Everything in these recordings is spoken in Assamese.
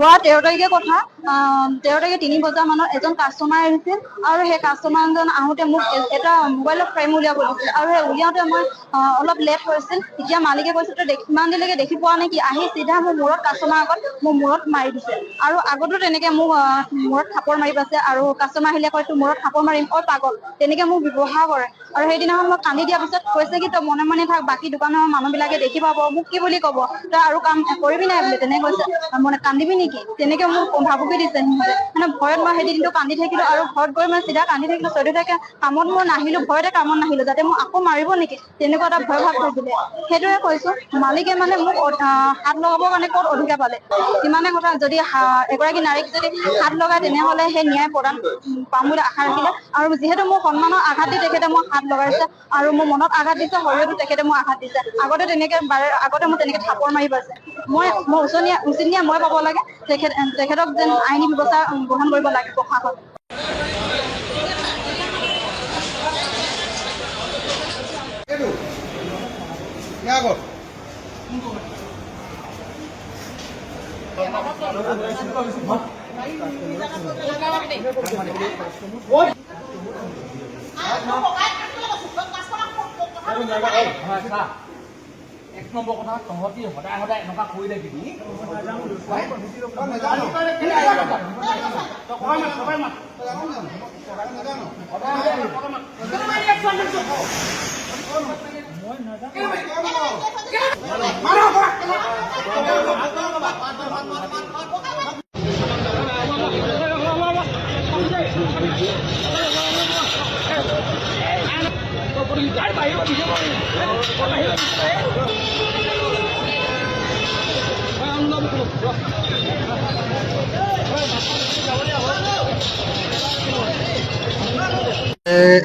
যোৱা 13 তাৰিখে কথা 13 তাৰিখে 3 বজা মানত এজন কাষ্টমাৰ আহিছিল আৰু সেই কাষ্টমাৰজন আহোঁতে মোক এটা মোবাইলৰ ফ্ৰেম উলিয়াব দিছিল আৰু সেই উলিয়াওঁতে মই অলপ লেট হৈছিল। তেতিয়া মালিকে কৈছে তই ইমান দেৰিলৈকে দেখি পোৱা নেকি, আহি চিধা মোৰ মূৰত কাষ্টমাৰ আগত মোৰ মূৰত মাৰি দিছে আৰু আগতো তেনেকে মোক মূৰত থাপৰ মাৰি পাইছে আৰু কাষ্টমাৰ আহিলে কয় তোৰ মূৰত থাপৰ মাৰিম, অ পাগল, তেনেকে মোক ব্যৱহাৰ কৰে। আৰু সেইদিনাখন মই কান্দি দিয়াৰ পিছত কৈছে কি তই মনে মনে থাক, বাকী দোকানৰ মানুহবিলাকে দেখি পাব, মোক কি বুলি কব, তই আৰু কাম কৰিবি নাই বুলি তেনেকে কৈছে। মানে কান্দিবি নেকি, তেনেকে মোক ভাবুকি দিছে সিহঁতে। মানে ভয়ত মই সেই দিনটো কান্দি থাকিলো আৰু ঘৰত গৈ মই চিধা কান্দি থাকিলো। 14 তাৰিখে কামত মই নাহিলো, ভয়তে কামত নাহিলো, যাতে মোক আকৌ মাৰিব নেকি তেনেকুৱা এটা ভয় ভাৱ থাকিলে। সেইটোৱে কৈছো, মালিকে মানে মোক হাত লগাবৰ কাৰণে ক'ত অধিকাৰ পালে। ইমানে কথা, যদি এগৰাকী নাৰীক যদি হাত লগায় তেনেহলে সেই ন্যায় প্ৰদান পাম বুলি আশা ৰাখিলে। আৰু যিহেতু মোৰ সন্মানৰ আঘাত দি তেখেতে মোক হাত লগাইছে আৰু মোৰ মনত আঘাত দিছে, শৰীৰতো তেখেতে মোক আঘাত দিছে। আগতে মোক তেনেকে থাপৰ মাৰি পাইছে। মই উচিত ন্যায় মই পাব লাগে, তেখেতক যেন আইনী ব্যৱস্থা গ্ৰহণ কৰিব লাগে প্ৰশাসন। এক নম্বৰ কথা, তহঁতি সদায় সদায় এনেকুৱা কৰি থাকিবি।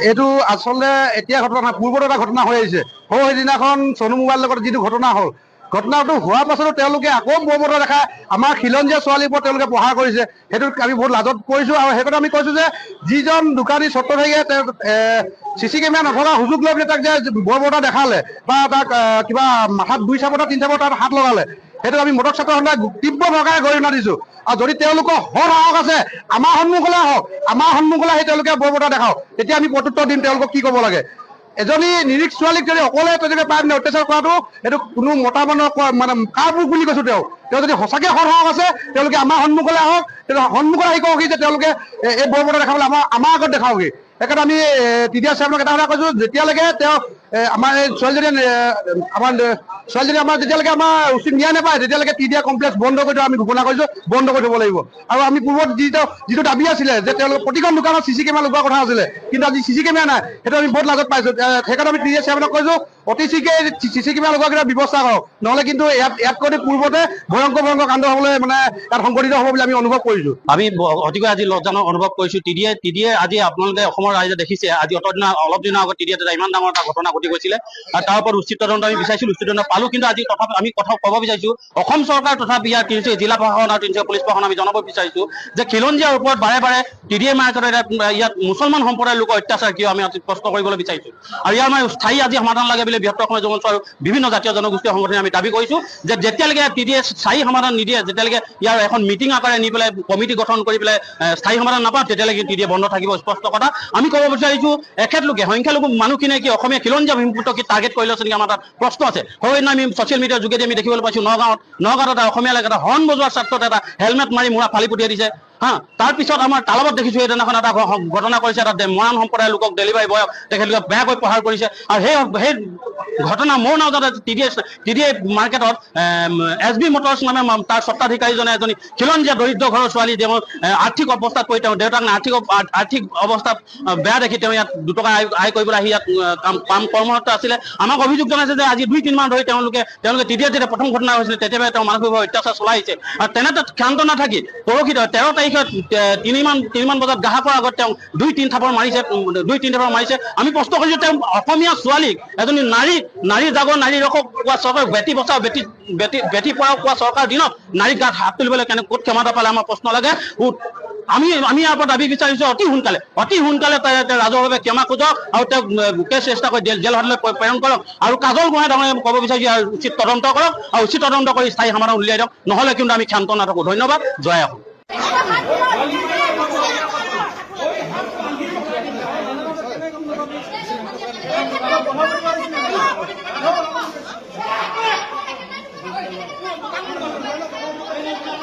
এইটো আচলতে এতিয়া ঘটনা নহয়, পূৰ্বত এটা ঘটনা হৈ আহিছে। সেইদিনাখন চনু মোবাইলৰ লগত যিটো ঘটনা হ'ল, ঘটনাটো হোৱাৰ পাছতো তেওঁলোকে আকৌ বৰ্বৰতা দেখাই আমাৰ খিলঞ্জীয়া ছোৱালীৰ ওপৰত তেওঁলোকে প্ৰহাৰ কৰিছে। সেইটোত আমি বহুত লাজত পৰিছোঁ আৰু সেইকাৰণে আমি কৈছোঁ যে যিজন দোকানী ছত্ৰধাৰীয়ে তেওঁ CC কেমেৰা নথকা সুযোগ লৈ পেলাই তাক যে বৰ্বৰতা দেখালে বা তাক কিবা মাথাত 2 চাপটা 3 চাপটা তাত হাত লগালে, সেইটো আমি মদক ছাত্ৰ সন্থাই তীব্ৰ প্ৰকাৰে গৰিহণা দিছোঁ। আৰু যদি তেওঁলোকৰ সাহস আছে আমাৰ সন্মুখলৈ আহক, আমাৰ সন্মুখলৈ আহি তেওঁলোকে বৰ্বৰতা দেখাওক, তেতিয়া আমি প্ৰত্যুত্তৰ দিম তেওঁলোকক কি ক'ব লাগে। এজনী নিৰীক ছোৱালীক যদি অকলে তেনেকে পাই পিনে অত্যাচাৰ কৰাটো এইটো কোনো মতা মানুহৰ মানে কাৰ ভুল বুলি কৈছো। তেওঁ যদি সঁচাকে সাহস আছে তেওঁলোকে আমাৰ সন্মুখলৈ আহক, সন্মুখলৈ আহি কওকহি যে তেওঁলোকে এই বৰ্বৰতা দেখাবলৈ আমাৰ আগত দেখাওকহি। সেইকাৰণে আমি TDS সাহেবক এটা কথা কৈছো, যেতিয়ালৈকে তেওঁ আমাৰ এই ছোৱালীজনীয়ে আমাৰ যেতিয়ালৈকে আমাৰ উচিত ন্যায় নাপায় তেতিয়ালৈকে TDS কমপ্লেক্স বন্ধ কৰি আমি ঘোষণা কৰিছো, বন্ধ কৰি থব লাগিব। আৰু আমি পূৰ্বত যিটো দাবী আছিলে যে তেওঁলোকে প্ৰতিখন দোকানত CC কেমেৰা লগোৱাৰ কথা আছিলে, কিন্তু আজি CC কেমেৰা নাই, সেইটো আমি বহুত লাজত পাইছো। সেইকাৰণে আমি TDS সাহেবক কৈছো অতি শীঘ্ৰে চিচি কেমেৰা লগোৱাৰ কিবা ব্যৱস্থা কৰক, নহ'লে কিন্তু ইয়াতকৈ পূৰ্বতে ভয়ংকৰ কাণ্ড হ'বলৈ মানে ইয়াত সংঘটিত হ'ব বুলি আমি অনুভৱ কৰিছোঁ। আমি অতিকৈ আজি লজ্জাজনক অনুভৱ কৰিছোঁ। টিডিয়ে আজি আপোনালোকে অসমৰ ৰাইজে দেখিছে, আজি অলপ দিনৰ আগত টিডিয়ে ইমান ডাঙৰ এটা ঘটনা ঘটি গৈছিলে আৰু তাৰ ওপৰত উচিত তদন্ত আমি বিচাৰিছিলোঁ, উচিত তদন্ত পালোঁ। কিন্তু আজি তথাপি আমি কথা ক'ব বিচাৰিছোঁ, অসম চৰকাৰ তথাপি ইয়াৰ তিনিচুকীয়া জিলা প্ৰশাসন আৰু তিনিচুকীয়া পুলিচ প্ৰশাসন আমি জনাব বিচাৰিছোঁ যে খিলঞ্জীয়াৰ ওপৰত বাৰে বাৰে টিডিয়ে মাৰ্কেটত ইয়াত মুছলমান সম্প্ৰদায়ৰ লোকৰ অত্যাচাৰ কিয় আমি প্ৰশ্ন কৰিবলৈ বিচাৰিছোঁ। আৰু ইয়াৰ মানে স্থায়ী আজি সমাধান লাগে বুলি বৃহত্তৰ অসমীয়া যুৱ মঞ্চ আৰু বিভিন্ন জাতীয় জনগোষ্ঠীয় সংগঠনে আমি দাবী কৰিছোঁ যে যেতিয়ালৈকে টিডিয়ে স্থায়ী সমাধান নিদিয়ে, যেতিয়ালৈকে ইয়াৰ এখন মিটিং আকাৰে নি পেলাই কমিটি গঠন কৰি পেলাই স্থায়ী সমাধান নাপাওঁ, তেতিয়ালৈকে টিডিয়ে বন্ধ থাকিব। স্পষ্ট কথা আমি ক'ব বিচাৰিছোঁ, এখেতলোকে সংখ্যালঘু মানুহখিনিয়ে কি অসমীয়া খিলঞ্জীয়া ভূমিপুত্ৰ কি টাৰ্গেট কৰি লৈছে নেকি, আমাৰ তাত প্ৰশ্ন আছে। সেইদিনা আমি ছ'চিয়েল মিডিয়াৰ যোগেদি আমি দেখিবলৈ পাইছোঁ নগাঁৱত এটা অসমীয়া এলেকাত হৰ্ণ বজোৱাৰ স্বাৰ্থত এটা হেলমেট মাৰি মূৰা ফালি পঠিয়াই দিছে। তাৰপিছত আমাৰ তালাবত দেখিছোঁ সেইদিনাখন এটা ঘটনা কৰিছে, এটা মৰাণ সম্প্ৰদায়ৰ লোকক ডেলিভাৰী বয়ক তেখেতলোকে বেয়াকৈ প্ৰহাৰ কৰিছে। আৰু সেই ঘটনা মোৰ নাজানে টিডিয়ে মাৰ্কেটত SB মটৰ্ছ নামে তাৰ স্বত্বাধিকাৰীজনে এজনী খিলঞ্জীয়া দৰিদ্ৰ ঘৰৰ ছোৱালী, তেওঁ আৰ্থিক অৱস্থাত পৰি তেওঁ দেউতাক আৰ্থিক অৱস্থাত বেয়া দেখি তেওঁ ইয়াত 2 টকা আয় কৰিবলৈ আহি ইয়াত কৰ্মৰত আছিলে। আমাক অভিযোগ জনাইছে যে আজি 2-3 মাহ ধৰি তেওঁলোকে টিডিয়ে যেতিয়া প্ৰথম ঘটনা হৈছিলে তেতিয়াই তেওঁ মানসিকভাৱে অত্যাচাৰ চলাইছে। আৰু তেনেতে ক্ষান্ত নাথাকি পৰহি 13 তাৰিখে 3মান বজাত গ্ৰাহকৰ আগত তেওঁ 2-3 থাপৰ মাৰিছে। আমি প্ৰশ্ন কৰিছোঁ, তেওঁ অসমীয়া ছোৱালীক, এজনী নাৰী জাগৰ নাৰী ৰক্ষক কোৱা চৰকাৰ, বেটি বচাও বেটি পঢ়াও কোৱা চৰকাৰ দিনত নাৰীক গাত হাত তুলিবলৈ ক'ত ক্ষমতা পালে আমাৰ প্ৰশ্ন লাগে। আমি ইয়াৰ পৰা দাবী বিচাৰিছোঁ অতি সোনকালে ৰাজহুৱাভাৱে ক্ষমা খোজক আৰু তেওঁক কেছ চেষ্টা কৰি জেল হাজতলৈ প্ৰেৰণ কৰক। আৰু কাজল গোহাঁই ডাঙৰীয়াই ক'ব বিচাৰিছোঁ ইয়াৰ উচিত তদন্ত কৰক আৰু উচিত তদন্ত কৰি স্থায়ী সমাধান উলিয়াই দিয়ক, নহ'লে কিন্তু আমি ক্ষান্ত নাথাকোঁ। ধন্যবাদ। জয় অসম।